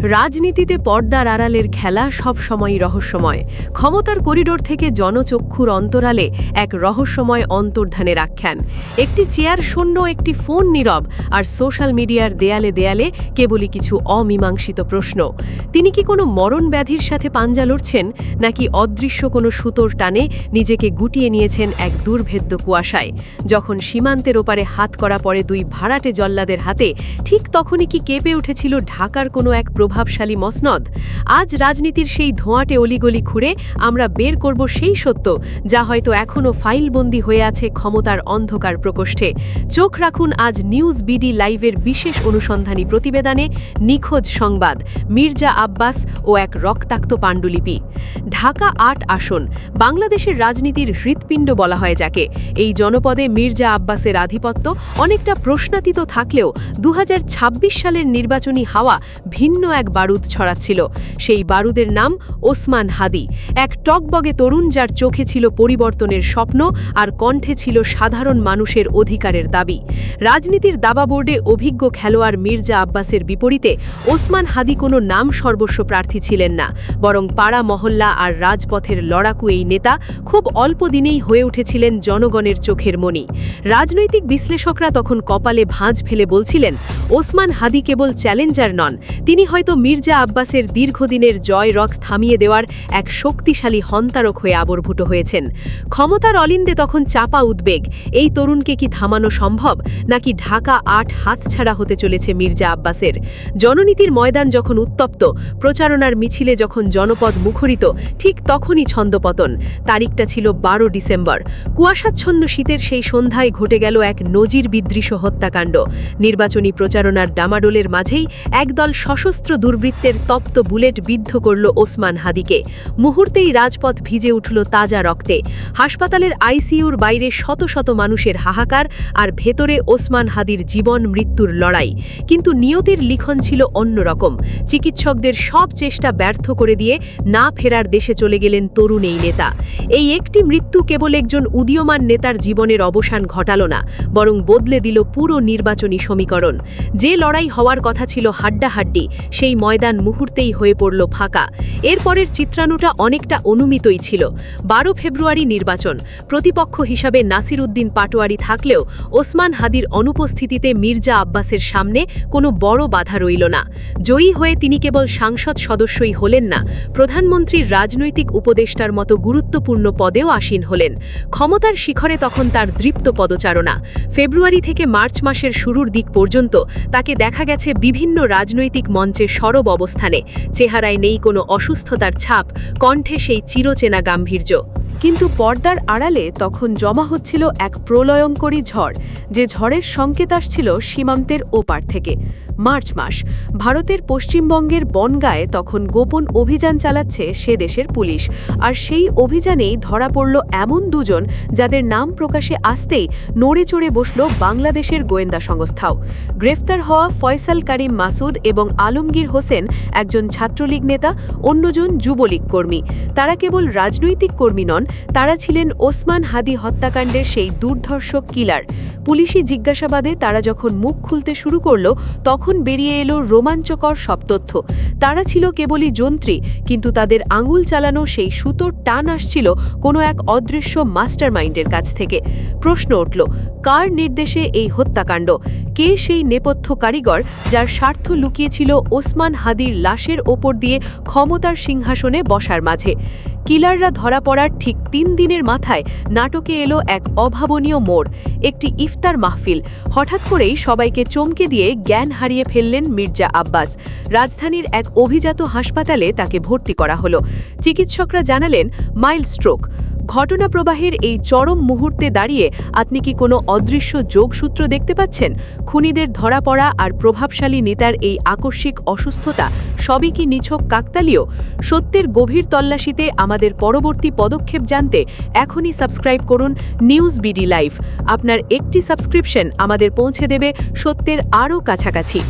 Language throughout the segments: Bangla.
রাজনীতিতে পর্দার আড়ালের খেলা সবসময়ই রহস্যময়। ক্ষমতার করিডোর থেকে জনচক্ষুর অন্তরালে এক রহস্যময় অন্তর্ধানের আখ্যান। একটি চেয়ার শূন্য, একটি ফোন নীরব, আর সোশ্যাল মিডিয়ার দেয়ালে দেয়ালে কেবলই কিছু অমীমাংসিত প্রশ্ন। তিনি কি কোনো মরণ ব্যাধির সাথে পাঞ্জা লড়ছেন, নাকি অদৃশ্য কোনো সুতোর টানে নিজেকে গুটিয়ে নিয়েছেন এক দুর্ভেদ্য কুয়াশায়? যখন সীমান্তের ওপারে হাত করা পড়ে দুই ভাড়াটে জল্লাদের হাতে, ঠিক তখনই কি কেঁপে উঠেছিল ঢাকার কোনো এক প্রভাবশালী মসনদ? আজ রাজনীতির সেই ধোঁয়াটে অলিগলি খুঁড়ে আমরা বের করব সেই সত্য, যা হয়তো এখনও ফাইলবন্দি হয়ে আছে ক্ষমতার অন্ধকার প্রকোষ্ঠে। চোখ রাখুন আজ নিউজ বিডি লাইভের বিশেষ অনুসন্ধানী প্রতিবেদনে নিখোঁজ সংবাদ, মির্জা আব্বাস ও এক রক্তাক্ত পাণ্ডুলিপি। ঢাকা ৮ আসন, বাংলাদেশের রাজনীতির হৃৎপিণ্ড বলা হয় যাকে। এই জনপদে মির্জা আব্বাসের আধিপত্য অনেকটা প্রশ্নাতীত থাকলেও ২০২৬ সালের নির্বাচনী হাওয়া ভিন্ন এক বারুদ ছড়াচ্ছিল। সেই বারুদের নাম ওসমান হাদি, এক টকবগে তরুণ যার চোখে ছিল পরিবর্তনের স্বপ্ন আর কণ্ঠে ছিল সাধারণ মানুষের অধিকারের দাবি। রাজনীতির দাবাবোর্ডে অভিজ্ঞ খেলোয়াড় মির্জা আব্বাসের বিপরীতে ওসমান হাদি কোনো নাম সর্বস্ব প্রার্থী ছিলেন না, বরং পাড়া মহল্লা আর রাজপথের লড়াকু এই নেতা খুব অল্প দিনেই হয়ে উঠেছিলেন জনগণের চোখের মণি। রাজনৈতিক বিশ্লেষকরা তখন কপালে ভাঁজ ফেলে বলছিলেন, ওসমান হাদি কেবল চ্যালেঞ্জার নন, তিনি হয়তো মির্জা আব্বাসের দীর্ঘদিনের জয় রক্স থামিয়ে দেওয়ার এক শক্তিশালী হন্তারক হয়ে আবির্ভূত হয়েছেন। ক্ষমতার অলিন্দে তখন চাপা উদ্বেগ, এই তরুণকে কি থামানো সম্ভব, নাকি ঢাকা ৮ হাতছাড়া হতে চলেছে মির্জা আব্বাসের? জননীতির ময়দান যখন উত্তপ্ত, প্রচারণার মিছিলে যখন জনপদ মুখরিত, ঠিক তখনই ছন্দপতন। তারিখটা ছিল ১২ ডিসেম্বর। কুয়াশাচ্ছন্ন শীতের সেই সন্ধ্যায় ঘটে গেল এক নজির বিদৃশ হত্যাকাণ্ড। নির্বাচনী প্রচারণার ডামাডোলের মাঝেই একদল সশস্ত্র দুর্বৃত্তের তপ্ত বুলেট বিদ্ধ করল ওসমান হাদিকে। মুহূর্তেই রাজপথ ভিজে উঠল তাজা রক্তে। হাসপাতালের আইসিইউর বাইরে শত শত মানুষের হাহাকার, আর ভেতরে ওসমান হাদির জীবন মৃত্যুর লড়াই। কিন্তু নিয়তির লিখন ছিল অন্যরকম। চিকিৎসকদের সব চেষ্টা ব্যর্থ করে দিয়ে না ফেরার দেশে চলে গেলেন তরুণ এই নেতা। এই একটি মৃত্যু কেবল একজন উদীয়মান নেতার জীবনের অবসান ঘটাল না, বরং বদলে দিল পুরো নির্বাচনী সমীকরণ। যে লড়াই হওয়ার কথা ছিল হাড্ডাহাড্ডি, সেই ময়দান মুহূর্তেই হয়ে পড়ল ফাঁকা। এরপরের চিত্রাণুটা অনেকটা অনুমিতই ছিল। ১২ ফেব্রুয়ারি নির্বাচন। প্রতিপক্ষ হিসাবে নাসির উদ্দিন পাটোয়ারি থাকলেও ওসমান হাদির অনুপস্থিতিতে মির্জা আব্বাসের সামনে কোনো বড় বাধা রইল না। জয়ী হয়ে তিনি কেবল সাংসদ সদস্যই হলেন না, প্রধানমন্ত্রীর রাজনৈতিক উপদেষ্টার মতো গুরুত্বপূর্ণ পদেও আসীন হলেন। ক্ষমতার শিখরে তখন তার দৃপ্ত পদচারণা। ফেব্রুয়ারি থেকে মার্চ মাসের শুরুর দিক পর্যন্ত তাকে দেখা গেছে বিভিন্ন রাজনৈতিক মঞ্চে সরব অবস্থানে। চেহারায় নেই কোনো অসুস্থতার ছাপ, কণ্ঠে সেই চিরচেনা গাম্ভীর্য। কিন্তু পর্দার আড়ালে তখন জমা হচ্ছিল এক প্রলয়ঙ্করী ঝড়, যে ঝড়ের সংকেত আসছিল সীমান্তের ওপার থেকে। মার্চ মাস, ভারতের পশ্চিমবঙ্গের বনগাঁয়ে তখন গোপন অভিযান চালাচ্ছে সে দেশের পুলিশ। আর সেই অভিযানেই ধরা পড়ল এমন দুজন যাদের নাম প্রকাশে আসতেই নড়ে চড়ে বসল বাংলাদেশের গোয়েন্দা সংস্থাও। গ্রেফতার হওয়া ফয়সাল করিম মাসুদ এবং আলমগীর হোসেন, একজন ছাত্রলীগ নেতা, অন্যজন যুবলীগ কর্মী। তারা কেবল রাজনৈতিক কর্মী নন, তারা ছিলেন ওসমান হাদি হত্যাকাণ্ডের সেই দুর্ধর্ষক কিলার। পুলিশি জিজ্ঞাসাবাদে তারা যখন মুখ খুলতে শুরু করল, তখন বেরিয়ে এলো রোমাঞ্চকর সব তথ্য। তারা ছিল কেবলই যন্ত্রী, কিন্তু তাদের আঙুল চালানো সেই সুতোর টান আসছিল কোনো এক অদৃশ্য মাস্টারমাইন্ডের কাছ থেকে। প্রশ্ন উঠল, কার নির্দেশে এই হত্যাকাণ্ড? কে সেই নেপথ্য কারিগর যার স্বার্থ লুকিয়েছিল ওসমান হাদির লাশের ওপর দিয়ে ক্ষমতার সিংহাসনে বসার মাঝে? কিলাররা ধরা পড়ার ঠিক ৩ দিনের মাথায় নাটকে এলো এক অভাবনীয় মোড়, একটি ইফতার মাহফিল। হঠাৎ করেই সবাইকে চমকে দিয়ে জ্ঞান হারিয়ে ফেললেন মির্জা আব্বাস। রাজধানীর এক অভিজাত হাসপাতালে তাকে ভর্তি করা হলো। চিকিৎসকরা জানালেন মাইল্ড স্ট্রোক। ঘটনা প্রবাহের এই চরম মুহূর্তে দাঁড়িয়ে আপনি কি কোনো অদৃশ্য যোগসূত্র দেখতে পাচ্ছেন? খুনিদের ধরা পড়া আর প্রভাবশালী নেতার এই আকস্মিক অসুস্থতা সবই কি নিছক কাকতালীয়? সত্যের গভীর তল্লাশিতে আমাদের পরবর্তী পদক্ষেপ জানতে এখনই সাবস্ক্রাইব করুন নিউজ বিডি লাইভ। আপনার একটি সাবস্ক্রিপশন আমাদের পৌঁছে দেবে সত্যের আরও কাছাকাছি।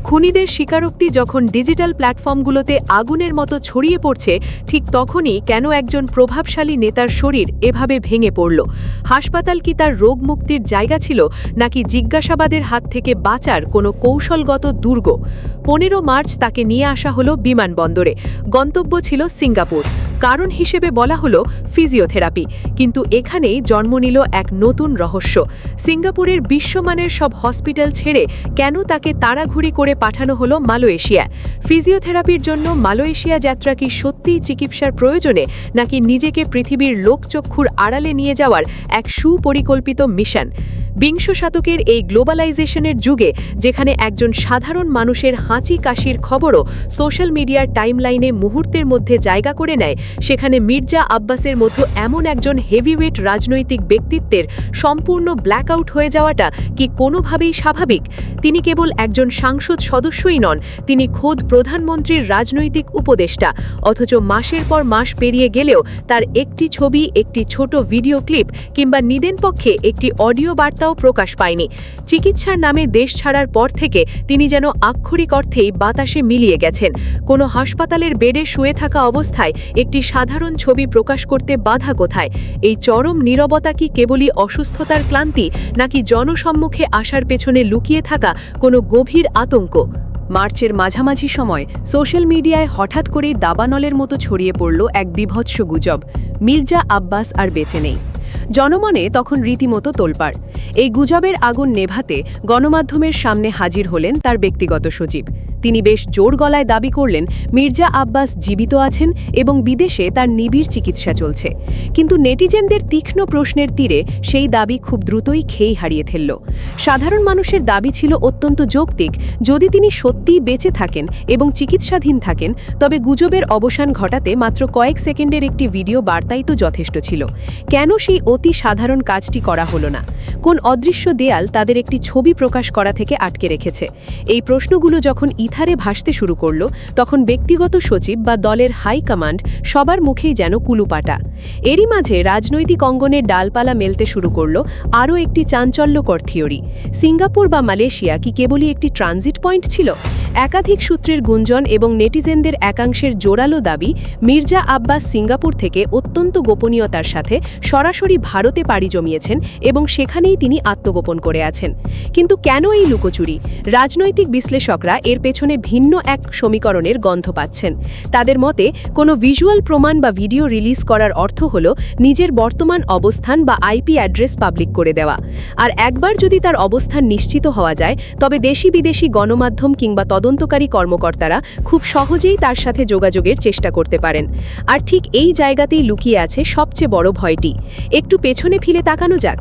খুনিদের স্বীকারোক্তি যখন ডিজিটাল প্ল্যাটফর্মগুলোতে আগুনের মতো ছড়িয়ে পড়ছে, ঠিক তখনই কেন একজন প্রভাবশালী নেতার শরীর এভাবে ভেঙে পড়ল? হাসপাতাল কি তার রোগ মুক্তির জায়গা ছিল, নাকি জিজ্ঞাসাবাদের হাত থেকে বাঁচার কোনো কৌশলগত দুর্গ? 15 মার্চ তাকে নিয়ে আসা হলো বিমানবন্দরে। গন্তব্য ছিল সিঙ্গাপুর। কারণ হিসেবে বলা হলো ফিজিওথেরাপি। কিন্তু এখানেই জন্ম নিল এক নতুন রহস্য। সিঙ্গাপুরের বিশ্বমানের সব হসপিটাল ছেড়ে কেন তাকে তাড়াঘুড়ি করে পাঠানো হলো মালয়েশিয়া? ফিজিওথেরাপির জন্য মালয়েশিয়া যাত্রা কি সত্যিই চিকিৎসার প্রয়োজনে, নাকি নিজেকে পৃথিবীর লোকচক্ষুর আড়ালে নিয়ে যাওয়ার এক সুপরিকল্পিত মিশন? বিংশ শতকের এই গ্লোবালাইজেশনের যুগে, যেখানে একজন সাধারণ মানুষের হাঁচি কাশির খবরও সোশ্যাল মিডিয়ার টাইমলাইনে মুহূর্তের মধ্যে জায়গা করে নেয়, সেখানে মির্জা আব্বাসের মতো এমন একজন হেভিওয়েট রাজনৈতিক ব্যক্তিত্বের সম্পূর্ণ ব্ল্যাকআউট হয়ে যাওয়াটা কি কোনোভাবেই স্বাভাবিক? তিনি কেবল একজন সাংসদ সদস্যই নন, তিনি খোদ প্রধানমন্ত্রীর রাজনৈতিক উপদেষ্টা। অথচ মাসের পর মাস পেরিয়ে গেলেও তার একটি ছবি, একটি ছোট ভিডিও ক্লিপ কিংবা নিদেনপক্ষে একটি অডিও বার্তাও প্রকাশ পায়নি। চিকিৎসার নামে দেশ ছাড়ার পর থেকে তিনি যেন আক্ষরিক অর্থেই বাতাসে মিলিয়ে গেছেন। কোনো হাসপাতালের বেডে শুয়ে থাকা অবস্থায় একটি সাধারণ ছবি প্রকাশ করতে বাধা কোথায়? এই চরম নীরবতা কি কেবলই অসুস্থতার ক্লান্তি, নাকি জনসম্মুখে আসার পেছনে লুকিয়ে থাকা কোনো গভীর আতঙ্ক? মার্চের মাঝামাঝি সময় সোশ্যাল মিডিয়ায় হঠাৎ করেই দাবানলের মতো ছড়িয়ে পড়ল এক বিভৎস গুজব: মির্জা আব্বাস আর বেঁচে নেই। জনমনে তখন রীতিমতো তোলপাড়। এই গুজবের আগুন নেভাতে গণমাধ্যমের সামনে হাজির হলেন তার ব্যক্তিগত সচিব। তিনি বেশ জোর গলায় দাবি করলেন মির্জা আব্বাস জীবিত আছেন এবং বিদেশে তার নিবিড় চিকিৎসা চলছে। কিন্তু নেটিজেনদের তীক্ষ্ণ প্রশ্নের তীরে সেই দাবি খুব দ্রুতই খেই হারিয়ে ফেলল। সাধারণ মানুষের দাবি ছিল অত্যন্ত যৌক্তিক: যদি তিনি সত্যিই বেঁচে থাকেন এবং চিকিৎসাধীন থাকেন, তবে গুজবের অবসান ঘটাতে মাত্র কয়েক সেকেন্ডের একটি ভিডিও বার্তাই তো যথেষ্ট ছিল। কেন সেই অতি সাধারণ কাজটি করা হলো না? কোন অদৃশ্য দেয়াল তাদের একটি ছবি প্রকাশ করা থেকে আটকে রেখেছে? এই প্রশ্নগুলো যখন ইথারে ভাসতে শুরু করল, তখন ব্যক্তিগত সচিব বা দলের হাই কমান্ড সবার মুখেই যেন কুলুপাটা। এরই মাঝে রাজনৈতিক অঙ্গনের ডালপালা মেলতে শুরু করল আরও একটি চাঞ্চল্যকর থিওরি: সিঙ্গাপুর বা মালয়েশিয়া কি কেবলই একটি ট্রানজিট পয়েন্ট ছিল? একাধিক সূত্রের গুঞ্জন এবং নেটিজেনদের একাংশের জোরালো দাবি, মির্জা আব্বাস সিঙ্গাপুর থেকে অত্যন্ত গোপনীয়তার সাথে সরাসরি ভারতে পাড়ি জমিয়েছেন এবং সেখানেই তিনি আত্মগোপন করে আছেন। কিন্তু কেন এই লুকোচুরি? রাজনৈতিক বিশ্লেষকরা এর পেছনে ভিন্ন এক সমীকরণের গন্ধ পাচ্ছেন। তাদের মতে, কোনো ভিজুয়াল প্রমাণ বা ভিডিও রিলিজ করার অর্থ হল নিজের বর্তমান অবস্থান বা আইপি অ্যাড্রেস পাবলিক করে দেওয়া। আর একবার যদি তার অবস্থান নিশ্চিত হওয়া যায়, তবে দেশি বিদেশি গণমাধ্যম কিংবা তদন্তকারী কর্মকর্তারা খুব সহজেই তার সাথে যোগাযোগের চেষ্টা করতে পারেন। আর ঠিক এই জায়গাতেই লুকিয়ে আছে সবচেয়ে বড় ভয়টি। একটু পেছনে ফিরে তাকানো যাক।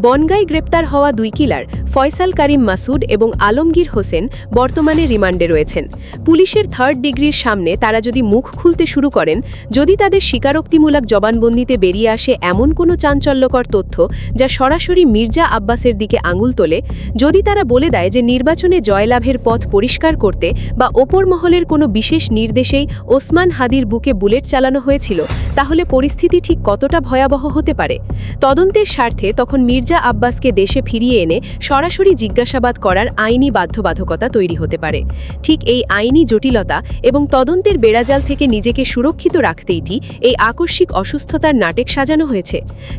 বনগাঁয় গ্রেপ্তার হওয়া দুই কিলার ফয়সাল করিম মাসুদ এবং আলমগীর হোসেন বর্তমানে রিমান্ডে রয়েছেন। পুলিশের 3rd ডিগ্রির সামনে তারা যদি মুখ খুলতে শুরু করেন, যদি তাদের স্বীকারোক্তিমূলক জবানবন্দিতে বেরিয়ে আসে এমন কোনো চাঞ্চল্যকর তথ্য যা সরাসরি মির্জা আব্বাসের দিকে আঙুল তোলে, যদি তারা বলে দেয় যে নির্বাচনে জয়লাভের পথ পরিষ্কার করতে বা ওপর মহলের কোনো বিশেষ নির্দেশেই ওসমান হাদির বুকে বুলেট চালানো হয়েছিল, তাহলে পরিস্থিতি ঠিক কতটা ভয়াবহ হতে পারে? তদন্তের স্বার্থে তখন মির্জা আব্বাসকে দেশে ফিরিয়ে এনে সরাসরি জিজ্ঞাসাবাদ করার আইনি বাধ্যবাধকতা তৈরি হতে পারে। ঠিক এই আইনি জটিলতা এবং তদন্তের বেড়াজাল থেকে নিজেকে সুরক্ষিত রাখতেইটি এই আকস্মিক অসুস্থতার নাটক সাজানো হয়েছে।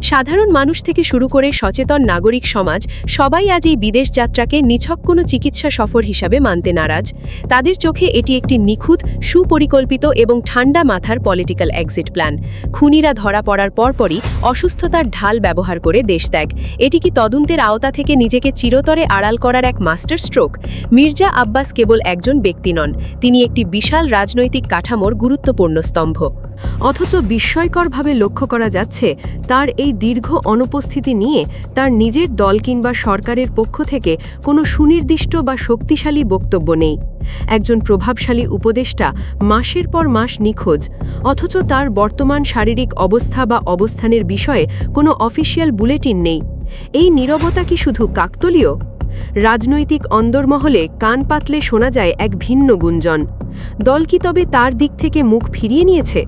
সাধারণ মানুষ থেকে শুরু করে সচেতন নাগরিক সমাজ সবাই আজ এই বিদেশ যাত্রাকে নিছক কোনো চিকিৎসা সফর হিসাবে মানতে নারাজ। তাদের চোখে এটি একটি নিখুঁত, সুপরিকল্পিত এবং ঠান্ডা মাথার পলিটিক্যাল এক্সিট প্ল্যান। খুনিরা ধরা পড়ার পরপরই অসুস্থতার ঢাল ব্যবহার করে দেশত্যাগ। এটি কি তদন্তের আওতা থেকে নিজেকে চিরতরে আড়াল করার এক মাস্টার স্ট্রোক? মির্জা আব্বাস কেবল একজন ব্যক্তি নন, তিনি একটি বিশাল রাজনৈতিক কাঠামোর গুরুত্বপূর্ণ স্তম্ভ। অথচ বিস্ময়করভাবে লক্ষ্য করা যাচ্ছে, তার এই দীর্ঘ অনুপস্থিতি নিয়ে তার নিজের দল কিংবা সরকারের পক্ষ থেকে কোনো সুনির্দিষ্ট বা শক্তিশালী বক্তব্য নেই। একজন প্রভাবশালী উপদেষ্টা মাসের পর মাস নিখোঁজ, অথচ তার বর্তমান শারীরিক অবস্থা বা অবস্থানের বিষয়ে কোনো অফিসিয়াল বুলেটিন নেই। এই নীরবতা কি শুধু কাকতালীয়? রাজনৈতিক অন্দরমহলে কান পাতলে শোনা যায় এক ভিন্ন গুঞ্জন। দল কি তবে তার দিক থেকে মুখ ফিরিয়ে নিয়েছে,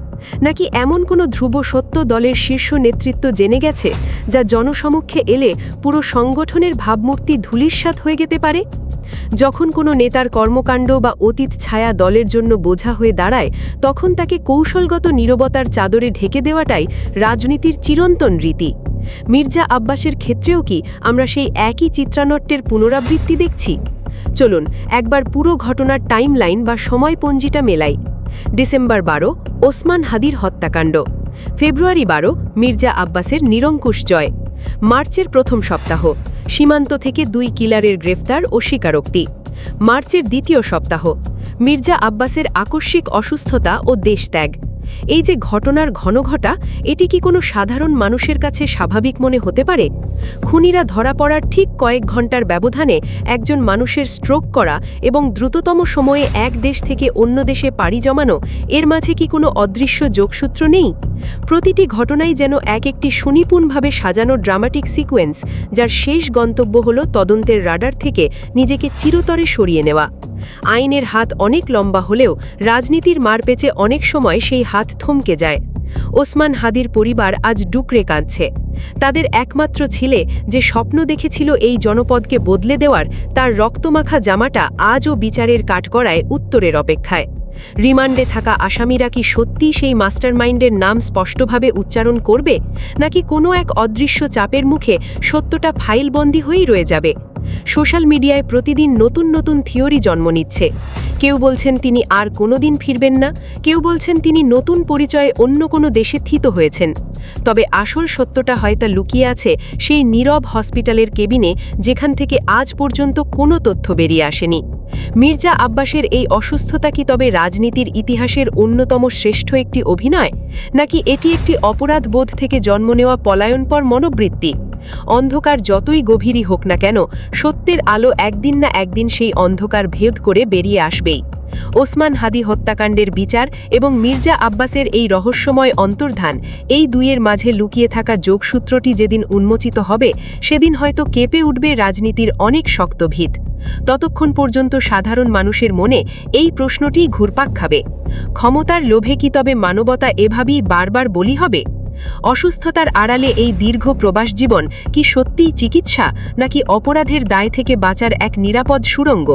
নাকি এমন কোনো ধ্রুব সত্য দলের শীর্ষ নেতৃত্ব জেনে গেছে যা জনসমক্ষে এলে পুরো সংগঠনের ভাবমূর্তি ধূলিসাৎ হয়ে যেতে পারে? যখন কোনো নেতার কর্মকাণ্ড বা অতীত ছায়া দলের জন্য বোঝা হয়ে দাঁড়ায়, তখন তাকে কৌশলগত নীরবতার চাদরে ঢেকে দেওয়াটাই রাজনীতির চিরন্তন রীতি। মির্জা আব্বাসের ক্ষেত্রেও কি আমরা সেই একই চিত্রানাট্যের পুনরাবৃত্তি দেখছি? চলুন একবার পুরো ঘটনার টাইমলাইন বা সময়পঞ্জিটা মেলাই। ডিসেম্বর 12, ওসমান হাদির হত্যাকাণ্ড। ফেব্রুয়ারি 12, মির্জা আব্বাসের নিরঙ্কুশ জয়। মার্চের প্রথম সপ্তাহ, সীমান্ত থেকে 2 কিলারের গ্রেফতার ও স্বীকারোক্তি। মার্চের দ্বিতীয় সপ্তাহ, মির্জা আব্বাসের আকস্মিক অসুস্থতা ও দেশত্যাগ। এই যে ঘটনার ঘনঘটা, এটি কি কোনো সাধারণ মানুষের কাছে স্বাভাবিক মনে হতে পারে? খুনিরা ধরা পড়ার ঠিক কয়েক ঘন্টার ব্যবধানে একজন মানুষের স্ট্রোক করা এবং দ্রুততম সময়ে এক দেশ থেকে অন্য দেশে পাড়ি জমানো, এর মাঝে কি কোনো অদৃশ্য যোগসূত্র নেই? প্রতিটি ঘটনাই যেন একটি সুনিপুণভাবে সাজানো ড্রামাটিক সিকোয়েন্স, যার শেষ গন্তব্য হল তদন্তের রাডার থেকে নিজেকে চিরতরে সরিয়ে নেওয়া। আইনের হাত অনেক লম্বা হলেও রাজনীতির মারপেচে অনেক সময় সেই হাত থমকে যায়। ওসমান হাদির পরিবার আজ ডুকরে কাঁদছে। তাদের একমাত্র ছেলে যে স্বপ্ন দেখেছিল এই জনপদকে বদলে দেওয়ার, তার রক্তমাখা জামাটা আজও বিচারের কাঠগড়ায় উত্তরের অপেক্ষায়। রিমান্ডে থাকা আসামিরা কি সত্যিই সেই মাস্টারমাইন্ডের নাম স্পষ্টভাবে উচ্চারণ করবে, নাকি কোনো এক অদৃশ্য চাপের মুখে সত্যটা ফাইলবন্দি হয়েই রয়ে যাবে? সোশ্যাল মিডিয়ায় প্রতিদিন নতুন নতুন থিওরি জন্ম নিচ্ছে। কেউ বলছেন তিনি আর কোনোদিন ফিরবেন না, কেউ বলছেন তিনি নতুন পরিচয়ে অন্য কোনো দেশে থিত হয়েছেন। তবে আসল সত্যটা হয়তো লুকিয়ে আছে সেই নীরব হসপিটালের কেবিনে, যেখান থেকে আজ পর্যন্ত কোনো তথ্য বেরিয়ে আসেনি। মির্জা আব্বাসের এই অসুস্থতা কি তবে রাজনীতির ইতিহাসের অন্যতম শ্রেষ্ঠ একটি অভিনয়, নাকি এটি একটি অপরাধ বোধ থেকে জন্ম নেওয়া পলায়নপর মনোবৃত্তি? অন্ধকার যতই গভীরই হোক না কেন, সত্যের আলো একদিন না একদিন সেই অন্ধকার ভেদ করে বেরিয়ে আসবেই। ওসমান হাদি হত্যাকাণ্ডের বিচার এবং মির্জা আব্বাসের এই রহস্যময় অন্তর্ধান, এই দুইয়ের মাঝে লুকিয়ে থাকা যোগসূত্রটি যেদিন উন্মোচিত হবে, সেদিন হয়তো কেঁপে উঠবে রাজনীতির অনেক শক্ত ভিত। ততক্ষণ পর্যন্ত সাধারণ মানুষের মনে এই প্রশ্নটিই ঘুরপাক খাবে, ক্ষমতার লোভে কি তবে মানবতা এভাবেই বারবার বলি হবে? অসুস্থতার আড়ালে এই দীর্ঘ প্রবাস জীবন কি সত্যিই চিকিৎসা, নাকি অপরাধের দায় থেকে বাঁচার এক নিরাপদ সুড়ঙ্গ?